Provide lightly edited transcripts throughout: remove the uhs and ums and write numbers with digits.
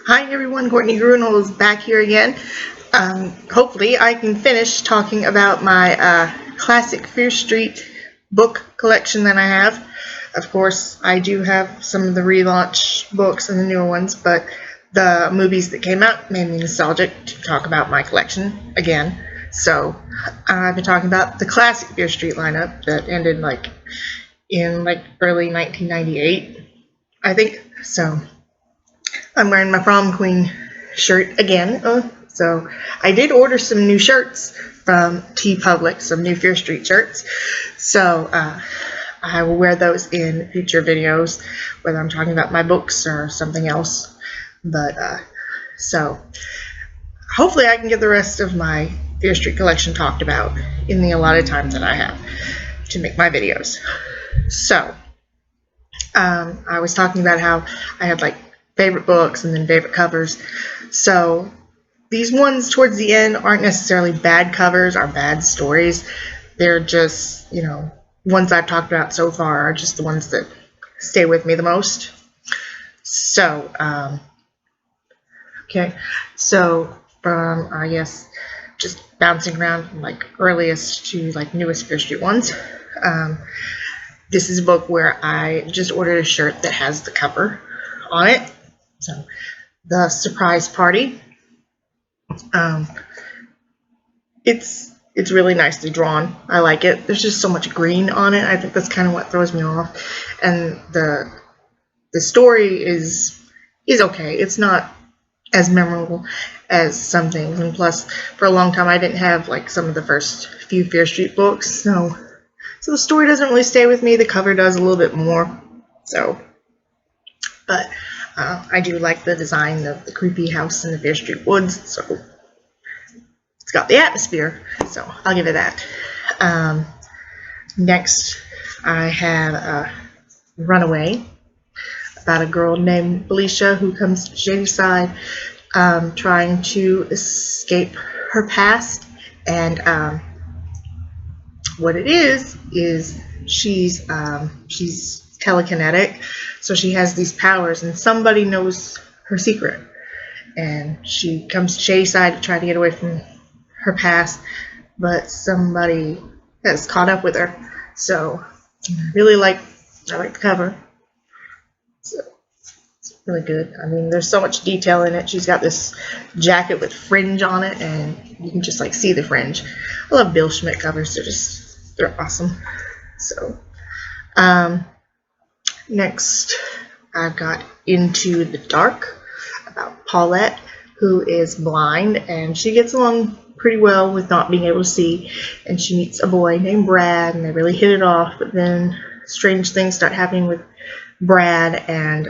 Hi everyone, Courtney Grunel is back here again. Hopefully I can finish talking about my classic Fear Street book collection that I have. Of course, I do have some of the relaunch books and the newer ones, but the movies that came out made me nostalgic to talk about my collection again. So I've been talking about the classic Fear Street lineup that ended in early 1998, I think. So I'm wearing my prom queen shirt again. So I did order some new shirts from TeePublic, some new Fear Street shirts. So I will wear those in future videos, whether I'm talking about my books or something else. But so hopefully I can get the rest of my Fear Street collection talked about in the allotted time that I have to make my videos. So I was talking about how I had favorite books and then favorite covers. So these ones towards the end aren't necessarily bad covers or bad stories. They're just, ones I've talked about so far are just the ones that stay with me the most. So, okay. So from, I guess, just bouncing around from earliest to newest Fear Street ones. This is a book where I just ordered a shirt that has the cover on it. So, The Surprise Party. It's really nicely drawn. I like it. There's just so much green on it. I think that's kind of what throws me off. And the story is okay. It's not as memorable as some things. And plus, for a long time, I didn't have some of the first few Fear Street books. So the story doesn't really stay with me. The cover does a little bit more. So, but I do like the design of the creepy house in the Fear Street woods, so it's got the atmosphere, so I'll give it that. Next, I have Runaway, about a girl named Felicia who comes to Shadyside trying to escape her past, and what it is she's telekinetic, so she has these powers, and somebody knows her secret, and she comes to Shadyside to try to get away from her past, but somebody has caught up with her. So I like the cover. So it's really good. I mean, there's so much detail in it. She's got this jacket with fringe on it, and you can just see the fringe. I love Bill Schmidt covers. They're awesome. So next, I've got Into the Dark, about Paulette, who is blind, and she gets along pretty well with not being able to see, and she meets a boy named Brad, and they really hit it off, but then strange things start happening with Brad, and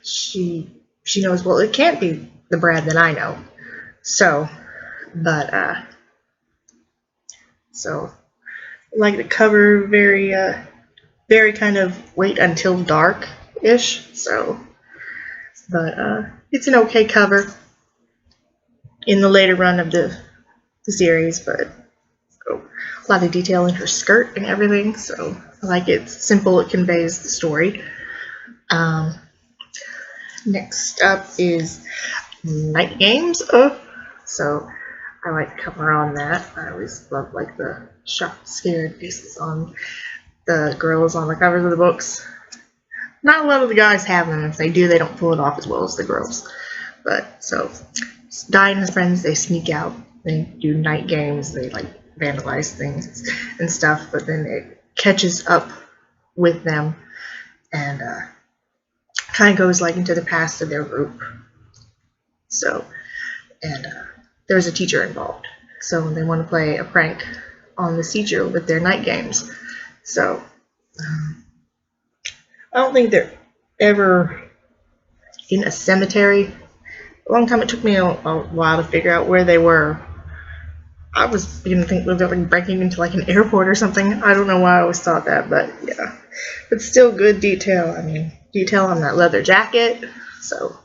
she knows, well, it can't be the Brad that I know. So, but so like the cover, very kind of wait until dark-ish. So, but it's an okay cover in the later run of the series, but a lot of detail in her skirt and everything. So I like it. It's simple. It conveys the story. Next up is Night Games. So I like the cover on that. I always love the shocked, scared faces on the girls on the covers of the books. Not a lot of the guys have them. If they do, they don't pull it off as well as the girls. But so Stine and his friends, they sneak out. They do night games. They vandalize things and stuff. But then it catches up with them and kind of goes into the past of their group. So, and there's a teacher involved. So they want to play a prank on the teacher with their night games. So I don't think they're ever in a cemetery. A long time. It took me a while to figure out where they were. I was beginning to think they were breaking into an airport or something. I don't know why I always thought that, but yeah. But still good detail. I mean, detail on that leather jacket. So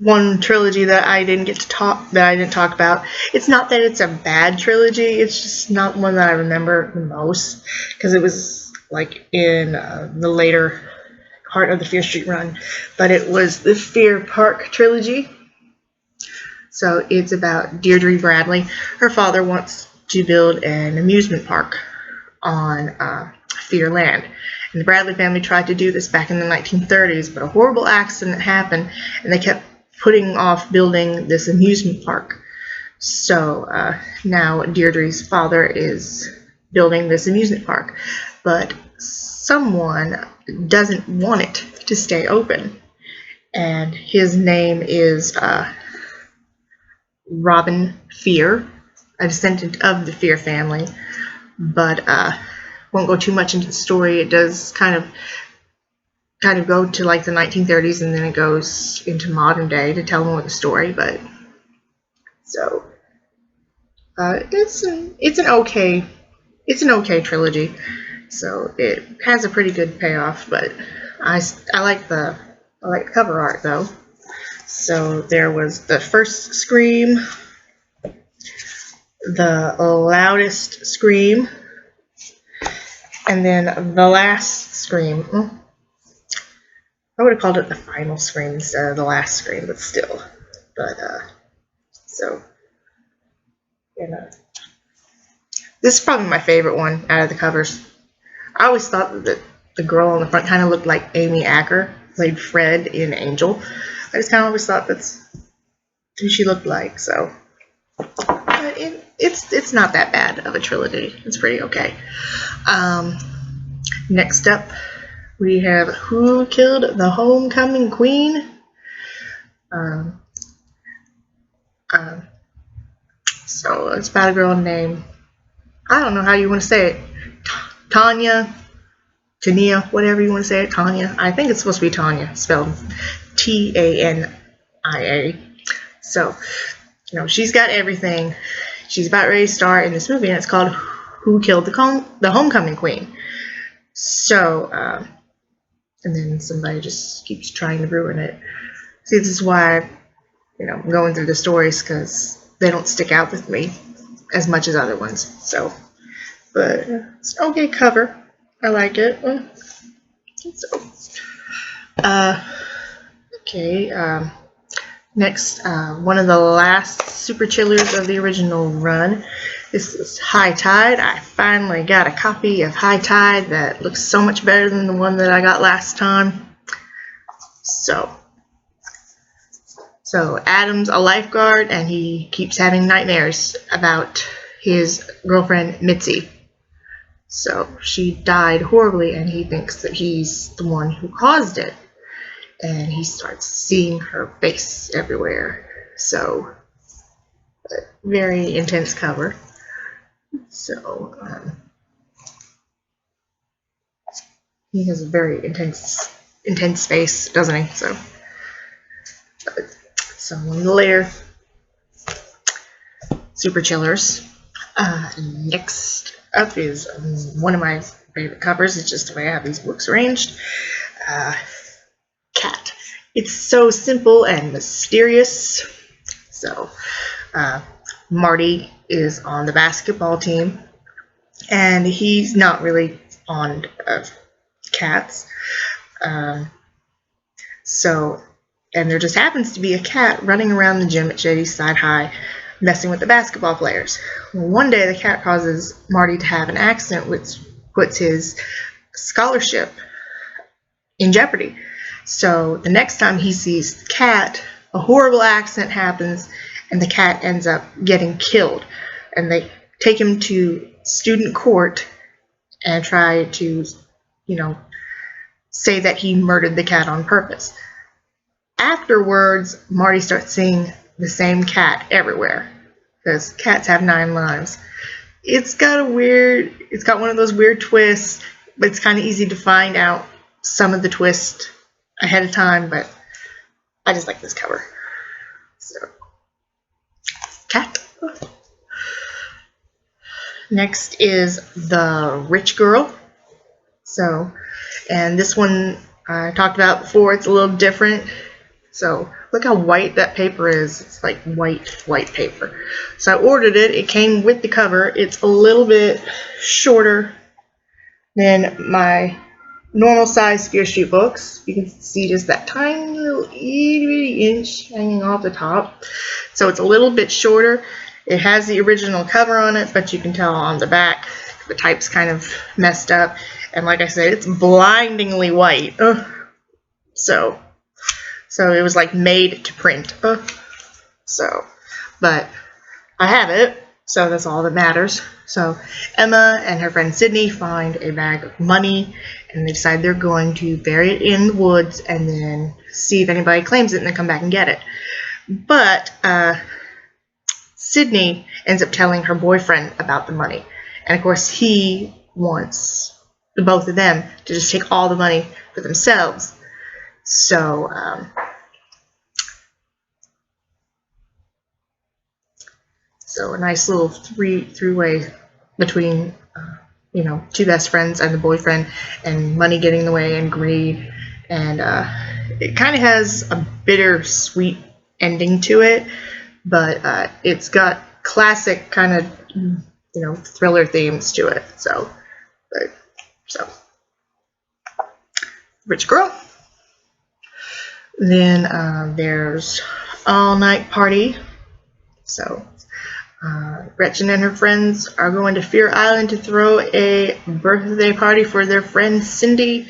one trilogy that I didn't talk about. It's not that it's a bad trilogy. It's just not one that I remember the most, because it was like in the later part of the Fear Street run, but it was the Fear Park Trilogy. So it's about Deirdre Bradley. Her father wants to build an amusement park on Fear Land. And the Bradley family tried to do this back in the 1930s, but a horrible accident happened, and they kept putting off building this amusement park. So now Deirdre's father is building this amusement park, but someone doesn't want it to stay open, and his name is Robin Fear, a descendant of the Fear family, but won't go too much into the story. It does kind of go to like the 1930s, and then it goes into modern day to tell more of the story. But so it's an okay trilogy. So it has a pretty good payoff, but I like the cover art though. So there was the first Scream, the loudest Scream, and then the last Scream. I would have called it the final Scream instead of the last Scream, but still. But so this is probably my favorite one out of the covers. I always thought that the girl on the front kind of looked like Amy Acker, played Fred in Angel. I just kind of always thought that's who she looked like. So but it's not that bad of a trilogy. It's pretty okay. Next up, we have Who Killed the Homecoming Queen? So it's about a girl named, I don't know how you want to say it, Tanya, whatever you want to say it, Tanya. I think it's supposed to be Tanya, spelled Tania. So, she's got everything. She's about ready to star in this movie, and it's called Who Killed the Homecoming Queen? So, and then somebody just keeps trying to ruin it. See, this is why, I'm going through the stories, because they don't stick out with me as much as other ones. So, but it's an okay cover. I like it. So, okay. Next, one of the last super chillers of the original run. This is High Tide. I finally got a copy of High Tide that looks so much better than the one that I got last time. So Adam's a lifeguard, and he keeps having nightmares about his girlfriend Mitzi. So she died horribly, and he thinks that he's the one who caused it. And he starts seeing her face everywhere. So, very intense cover. So, he has a very intense face, doesn't he? So one of the later super chillers. Next up is one of my favorite covers. It's just the way I have these books arranged. Cat. It's so simple and mysterious. So, Marty is on the basketball team, and he's not really fond of cats. And there just happens to be a cat running around the gym at Shadyside High, messing with the basketball players. Well, one day the cat causes Marty to have an accident, which puts his scholarship in jeopardy. So the next time he sees the cat, a horrible accident happens, and the cat ends up getting killed. And they take him to student court and try to, say that he murdered the cat on purpose. Afterwards, Marty starts seeing the same cat everywhere, because cats have 9 lives. It's got one of those weird twists, but it's kind of easy to find out some of the twists ahead of time, but I just like this cover. So, cat. Next is The Rich Girl. So, and this one I talked about before. It's a little different. So, look how white that paper is. It's like white paper. So I ordered it. It came with the cover. It's a little bit shorter Then my normal size Fear Street books. You can see just that tiny little itty bitty inch hanging off the top. So it's a little bit shorter. It has the original cover on it, but you can tell on the back the type's kind of messed up. And like I said, it's blindingly white. So it was like made to print. But I have it, so that's all that matters. So Emma and her friend Sydney find a bag of money, and they decide they're going to bury it in the woods and then see if anybody claims it and then come back and get it. But Sydney ends up telling her boyfriend about the money. And of course, he wants the both of them to just take all the money for themselves. So a nice little three-way between, two best friends and the boyfriend, and money getting in the way and greed. And it kind of has a bittersweet ending to it, but it's got classic kind of, thriller themes to it. So rich girl. Then there's All Night Party. So Gretchen and her friends are going to Fear Island to throw a birthday party for their friend Cindy,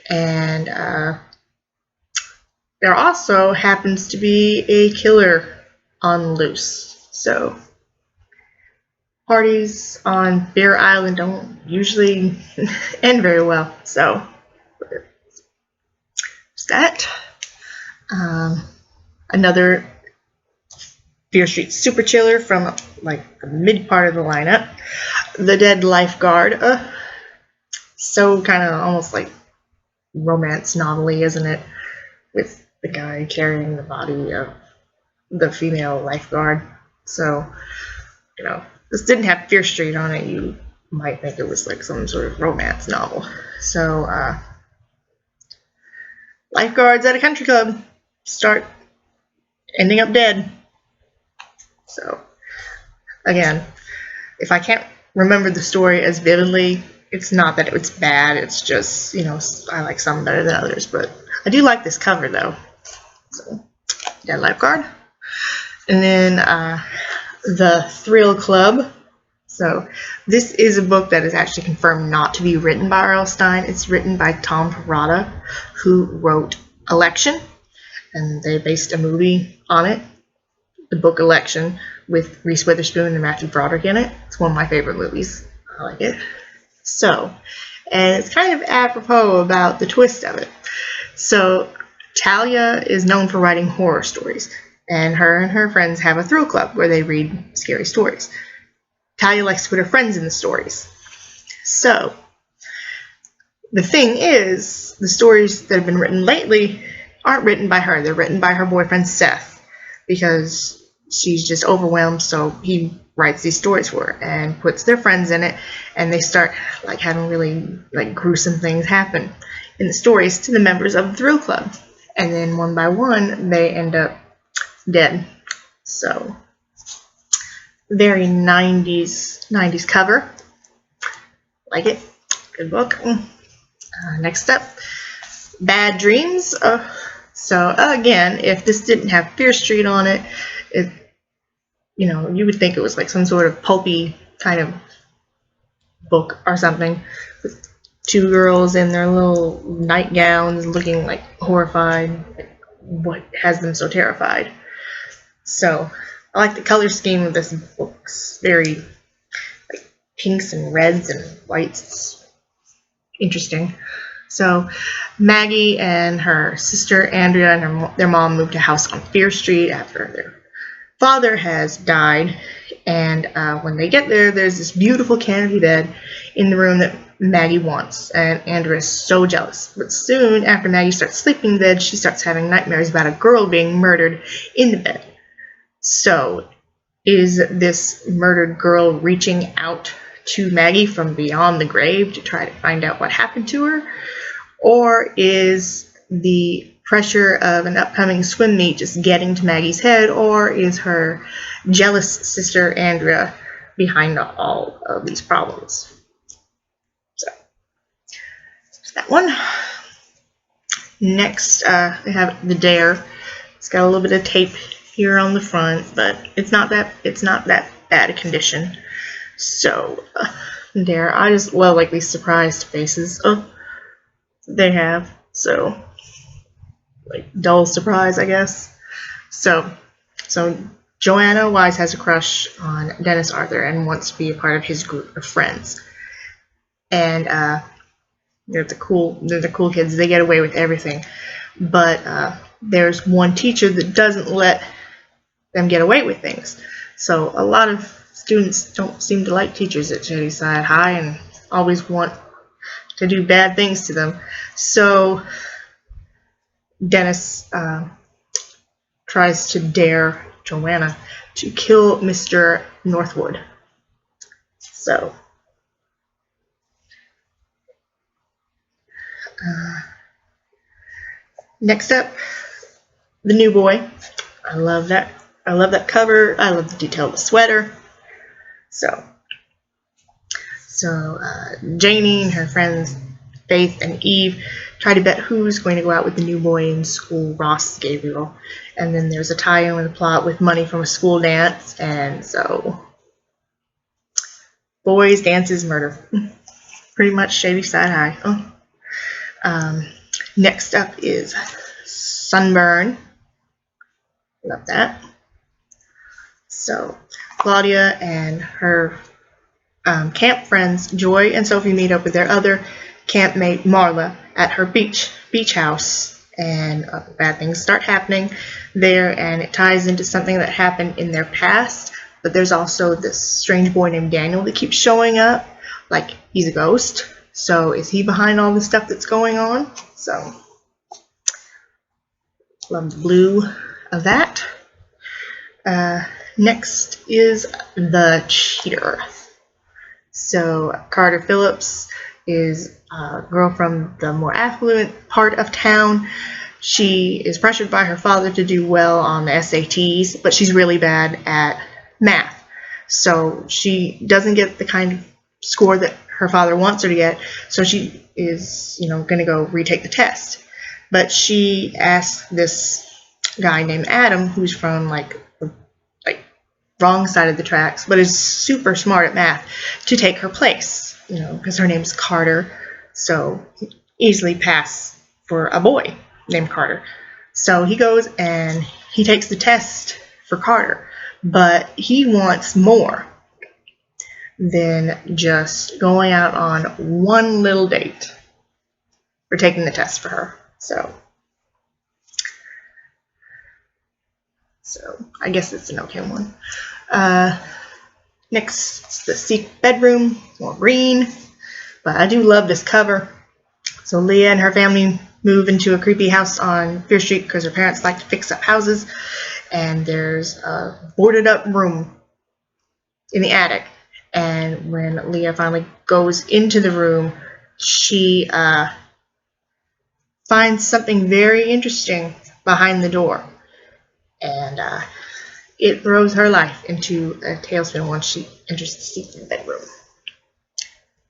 and there also happens to be a killer on loose. So parties on Fear Island don't usually end very well. So there's that. Another Fear Street super chiller from like the mid part of the lineup, the Dead Lifeguard. So kind of almost like romance novel-y, isn't it? With the guy carrying the body of the female lifeguard. So, this didn't have Fear Street on it. You might think it was like some sort of romance novel. So, lifeguards at a country club start ending up dead. So, again, if I can't remember the story as vividly, it's not that it's bad. It's just, I like some better than others. But I do like this cover, though. So, Dead Lifeguard. And then The Thrill Club. So, this is a book that is actually confirmed not to be written by R.L. Stine. It's written by Tom Perrotta, who wrote Election. And they based a movie on it. The book Election, with Reese Witherspoon and Matthew Broderick in it. It's one of my favorite movies. I like it. So, and it's kind of apropos about the twist of it. So, Talia is known for writing horror stories, and her friends have a thrill club where they read scary stories. Talia likes to put her friends in the stories. So, the thing is, the stories that have been written lately aren't written by her. They're written by her boyfriend Seth, because she's just overwhelmed, so he writes these stories for her and puts their friends in it, and they start like having really like gruesome things happen in the stories to the members of the Thrill Club, and then one by one they end up dead. So very 90s cover. Like it. Good book. Next up, Bad Dreams. So again, if this didn't have Fear Street on it, you would think it was like some sort of pulpy kind of book or something, with two girls in their little nightgowns looking like horrified. Like, what has them so terrified? So I like the color scheme of this book. It's very like pinks and reds and whites. It's interesting. So Maggie and her sister Andrea and their mom moved to a house on Fear Street after their father has died, and when they get there, there's this beautiful canopy bed in the room that Maggie wants, and Andrea is so jealous. But soon after Maggie starts sleeping in bed, she starts having nightmares about a girl being murdered in the bed. So is this murdered girl reaching out to Maggie from beyond the grave to try to find out what happened to her? Or is the pressure of an upcoming swim meet just getting to Maggie's head? Or is her jealous sister Andrea behind all of these problems? So that one. Next, we have the Dare. It's got a little bit of tape here on the front, but it's not that bad a condition. So, Dare, I just love like these surprised faces they have. So, like dull surprise, I guess. So Joanna Wise has a crush on Dennis Arthur and wants to be a part of his group of friends. And they're the cool kids. They get away with everything. But there's one teacher that doesn't let them get away with things. So a lot of students don't seem to like teachers at Shadyside High and always want to do bad things to them. So Dennis tries to dare Joanna to kill Mr. Northwood. So next up, the New Boy. I love that cover. I love the detail of the sweater. So Janie and her friends Faith and Eve try to bet who's going to go out with the new boy in school, Ross Gabriel. And then there's a tie-in with the plot with money from a school dance, and so boys, dances, murder. Pretty much Shadyside High. Next up is Sunburn. Love that. So Claudia and her camp friends Joy and Sophie meet up with their other campmate Marla at her beach house, and bad things start happening there, and it ties into something that happened in their past. But there's also this strange boy named Daniel that keeps showing up, like he's a ghost. So is he behind all the stuff that's going on? So love the blue of that. Next is The Cheater. So Carter Phillips is a girl from the more affluent part of town. She is pressured by her father to do well on the SATs, but she's really bad at math. So she doesn't get the kind of score that her father wants her to get, so she is, going to go retake the test. But she asks this guy named Adam, who's from like wrong side of the tracks, but is super smart at math, to take her place, because her name's Carter, so easily pass for a boy named Carter. So he goes and he takes the test for Carter, but he wants more than just going out on one little date for taking the test for her. So I guess it's an okay one. Next, the secret bedroom, more green, but I do love this cover. So Leah and her family move into a creepy house on Fear Street because her parents like to fix up houses, and there's a boarded up room in the attic. And when Leah finally goes into the room, she finds something very interesting behind the door, and it throws her life into a tailspin once she enters the secret bedroom.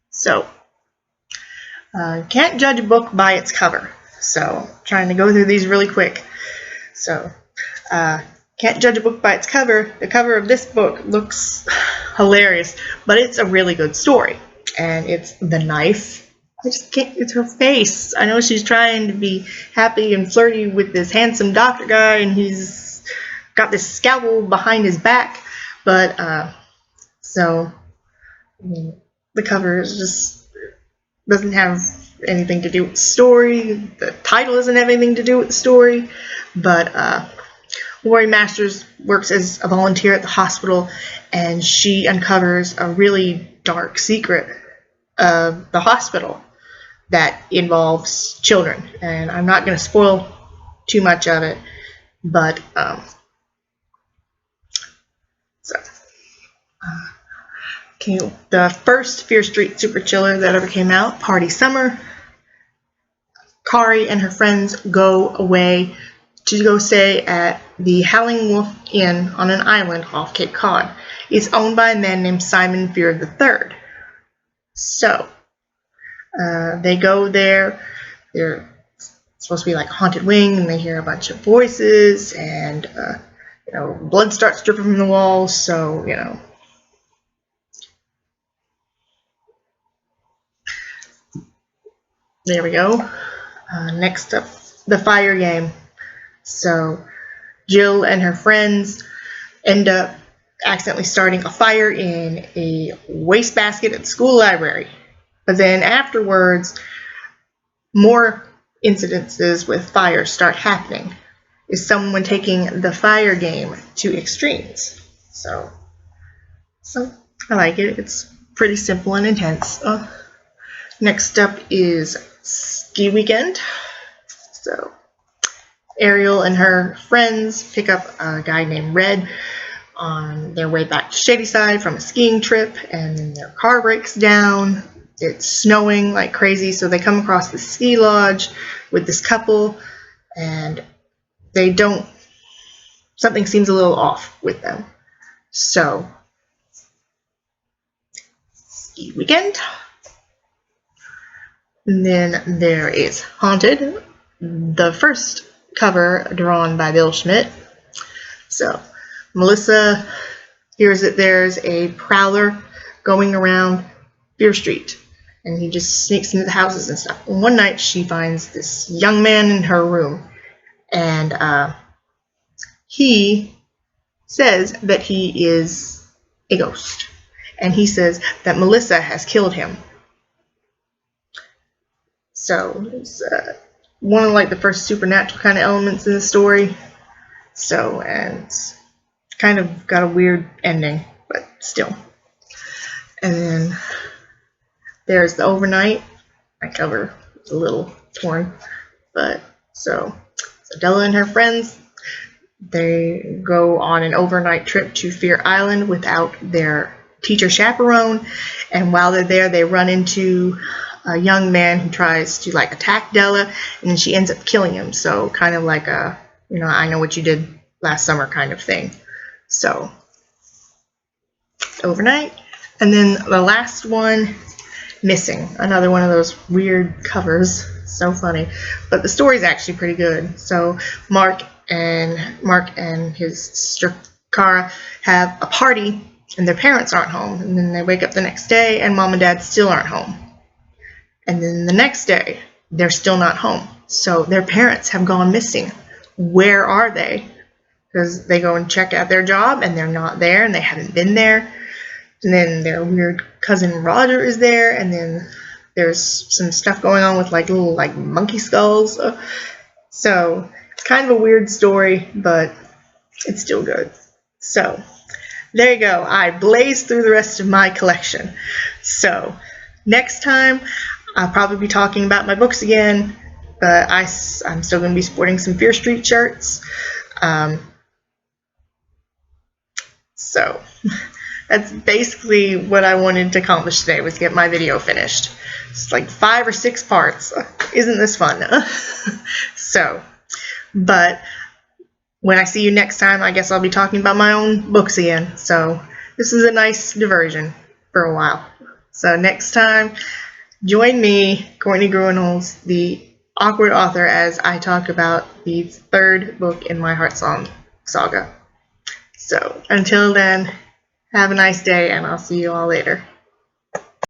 So, can't judge a book by its cover. So, trying to go through these really quick. So, can't judge a book by its cover. The cover of this book looks hilarious, but it's a really good story. And it's the knife. I just can't, it's her face. I know she's trying to be happy and flirty with this handsome doctor guy, and he's got this scalpel behind his back, but the cover is just doesn't have anything to do with the story. The title doesn't have anything to do with the story, but Lori Masters works as a volunteer at the hospital, and she uncovers a really dark secret of the hospital that involves children, and I'm not going to spoil too much of it, but okay, the first Fear Street Super Chiller that ever came out, Party Summer. Kari and her friends go away to go stay at the Howling Wolf Inn on an island off Cape Cod. It's owned by a man named Simon Fear III. So, They go there. They're supposed to be like a haunted wing, and they hear a bunch of voices, and blood starts dripping from the walls. So there we go. Next up, the fire game. So Jill and her friends end up accidentally starting a fire in a wastebasket at the school library. But then afterwards, more incidences with fire start happening. Is someone taking the fire game to extremes? So I like it. It's pretty simple and intense. Next up is ski weekend. So Ariel and her friends pick up a guy named Red on their way back to Shadyside from a skiing trip, and then their car breaks down. It's snowing like crazy, so they come across the ski lodge with this couple, and something seems a little off with them. So, ski weekend. And then there is Haunted, the first cover drawn by Bill Schmidt. So, Melissa hears that there's a prowler going around Fear Street, and he just sneaks into the houses and stuff. And one night she finds this young man in her room, and he says that he is a ghost, and he says that Melissa has killed him. So it's one of like the first supernatural kind of elements in the story. So, and it's kind of got a weird ending, but still. And then there's the overnight. My cover is a little torn, but so Della and her friends, they go on an overnight trip to Fear Island without their teacher chaperone, and while they're there, they run into a young man who tries to like attack Della, and then she ends up killing him. So kind of like a I know what you did last summer kind of thing. So overnight. And then the last one, Missing, another one of those weird covers. So funny, but the story's actually pretty good. So Mark and his sister Cara have a party, and their parents aren't home, and then they wake up the next day and mom and dad still aren't home, and then the next day they're still not home. So their parents have gone missing. Where are they? Because they go and check out their job and they're not there, and they haven't been there. And then their weird cousin Roger is there, and then there's some stuff going on with like little like monkey skulls. So it's kind of a weird story, but it's still good. So there you go. I blazed through the rest of my collection. So next time I'll probably be talking about my books again, but I'm still going to be sporting some Fear Street shirts. So that's basically what I wanted to accomplish today, was get my video finished. It's like 5 or 6 parts. Isn't this fun? So, but when I see you next time, I guess I'll be talking about my own books again. So this is a nice diversion for a while. So next time, join me, Courtney Gruenholz, the awkward author, as I talk about the 3rd book in my Heartsong saga. So until then, have a nice day, and I'll see you all later.